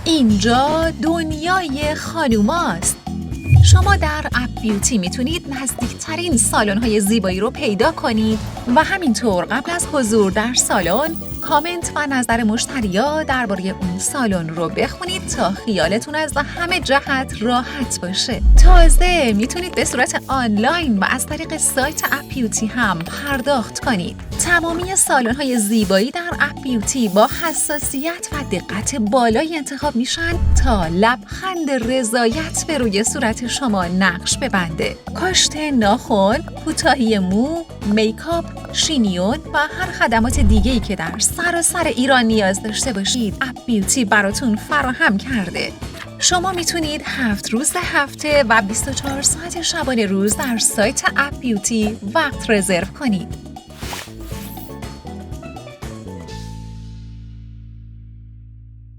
اینجا دنیای خانوماست. شما در اپ بیوتی میتونید نزدیکترین سالن‌های زیبایی رو پیدا کنید و همینطور قبل از حضور در سالن کامنت و نظر مشتری‌ها درباره اون سالن رو بخونید تا خیالتون از همه جهت راحت باشه. تازه میتونید به صورت آنلاین و از طریق سایت اپ بیوتی هم پرداخت کنید. تمامی سالن‌های زیبایی در اپ بیوتی با حساسیت و دقت بالایی انتخاب میشن تا لبخند رضایت به روی صورت شما نقش ببنده. کاشت ناخن، کوتاهی مو، میکاپ، شینیون و هر خدمات دیگه‌ای که در سراسر ایران نیاز داشته باشید اپ بیوتی براتون فراهم کرده. شما میتونید 7 روز هفته و 24 ساعت شبانه روز در سایت اپ بیوتی وقت رزرو کنید.